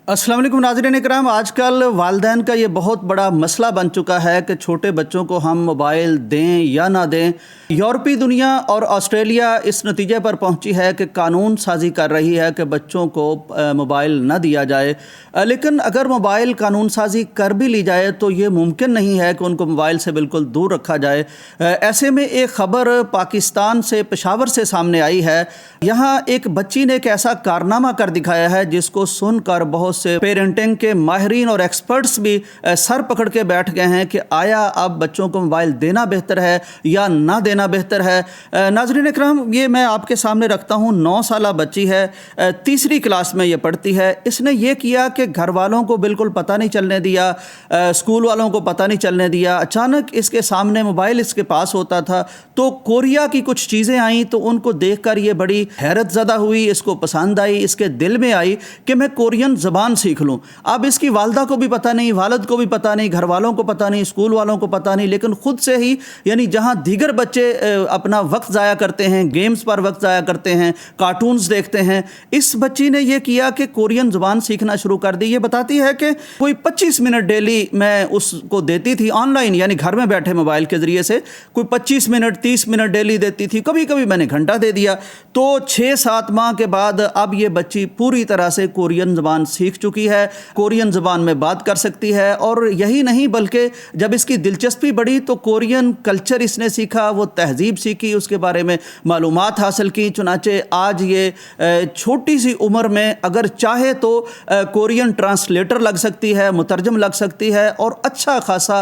अस्सलाम वालेकुम नाज़रीन इकराम। आजकल वालिदैन का ये बहुत बड़ा मसला बन चुका है कि छोटे बच्चों को हम मोबाइल दें या ना दें। यूरोपीय दुनिया और ऑस्ट्रेलिया इस नतीजे पर पहुंची है कि कानून साजी कर रही है कि बच्चों को मोबाइल न दिया जाए। लेकिन अगर मोबाइल कानून साजी कर भी ली जाए तो ये मुमकिन नहीं है कि उनको मोबाइल से बिल्कुल दूर रखा जाए। ऐसे में एक ख़बर पाकिस्तान से पेशावर से सामने आई है। यहाँ एक बच्ची ने एक ऐसा कारनामा कर दिखाया है जिसको सुनकर बहुत से पेरेंटिंग के माहिरीन और एक्सपर्ट्स भी सर पकड़ के बैठ गए हैं कि आया अब बच्चों को मोबाइल देना बेहतर है या ना देना बेहतर है। नाज़रीन इकराम, ये मैं आपके सामने रखता हूँ। 9 साला बच्ची है, तीसरी क्लास में ये पढ़ती है। इसने ये किया कि घर वालों को बिल्कुल पता नहीं चलने दिया, स्कूल वालों को पता नहीं चलने दिया। अचानक इसके सामने मोबाइल इसके पास होता था तो कोरिया की कुछ चीज़ें आई तो उनको देखकर ये बड़ी हैरत ज़दा हुई, इसको पसंद आई। इसके दिल में आई कि मैं कोरियन ज़बान सीख लूं। अब इसकी वालदा को भी पता नहीं, वालिद को भी पता नहीं, घर वालों को पता नहीं, स्कूल वालों को पता नहीं, लेकिन खुद से ही, यानी जहां दीगर बच्चे अपना वक्त ज़ाया करते हैं, गेम्स पर वक्त ज़ाया करते हैं, कार्टून्स देखते हैं, इस बच्ची ने यह किया कि कोरियन ज़ुबान सीखना शुरू कर दी। ये बताती है कि कोई 25 मिनट डेली मैं उसको देती थी ऑनलाइन, यानी घर में बैठे मोबाइल के ज़रिए से कोई 25 मिनट 30 मिनट डेली देती थी। कभी कभी मैंने घंटा दे दिया। तो 6-7 माह के बाद अब ये बच्ची पूरी तरह से कोरियन ज़ुबान सीख चुकी है, कोरियन ज़बान में बात कर सकती है। और यही नहीं बल्कि जब इसकी दिलचस्पी बढ़ी तो कोरियन कल्चर इसने सीखा, वो तहजीब सीखी, उसके बारे में मालूमात हासिल की। चुनाचे आज ये छोटी सी उम्र में अगर चाहे तो कोरियन ट्रांसलेटर लग सकती है, मुतरजम लग सकती है और अच्छा खासा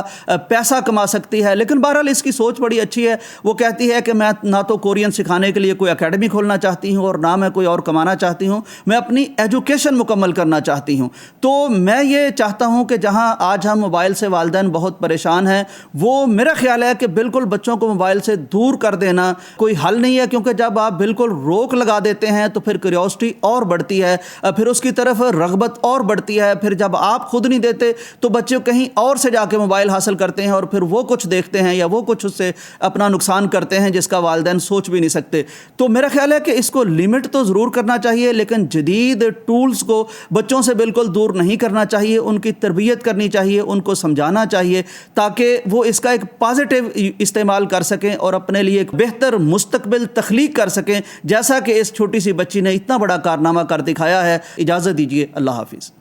पैसा कमा सकती है। लेकिन बहरहाल इसकी सोच बड़ी अच्छी है। वो कहती है कि मैं ना तो कोरियन सिखाने के लिए कोई एकेडमी खोलना चाहती हूँ और ना मैं कोई और कमाना चाहती हूँ, मैं अपनी एजुकेशन मुकम्मल करना चाहती हूँ। तो मैं ये चाहता हूँ कि जहाँ आज हम मोबाइल से वालिदैन बहुत परेशान हैं, वो मेरा ख्याल है कि बिल्कुल बच्चों को मोबाइल से दूर कर देना कोई हल नहीं है। क्योंकि जब आप बिल्कुल रोक लगा देते हैं तो फिर क्यूरियोसिटी और बढ़ती है, फिर उसकी तरफ रग़बत और बढ़ती है। फिर जब आप खुद नहीं देते तो बच्चे कहीं और से जाके मोबाइल हासिल करते हैं और फिर वो कुछ देखते हैं या वो कुछ उससे अपना नुकसान करते हैं जिसका वालिदैन सोच भी नहीं सकते। तो मेरा ख्याल है कि इसको लिमिट तो ज़रूर करना चाहिए, लेकिन जदीद टूल्स को बच्चों से बिल्कुल दूर नहीं करना चाहिए। उनकी तरबियत करनी चाहिए, उनको समझाना चाहिए ताकि वो इसका एक पॉजिटिव इस्तेमाल कर सकें और अपने लिए एक बेहतर मुस्तकबिल तख्लीक कर सकें, जैसा कि इस छोटी सी बच्ची ने इतना बड़ा कारनामा कर दिखाया है। इजाज़त दीजिए, अल्लाह हाफिज़।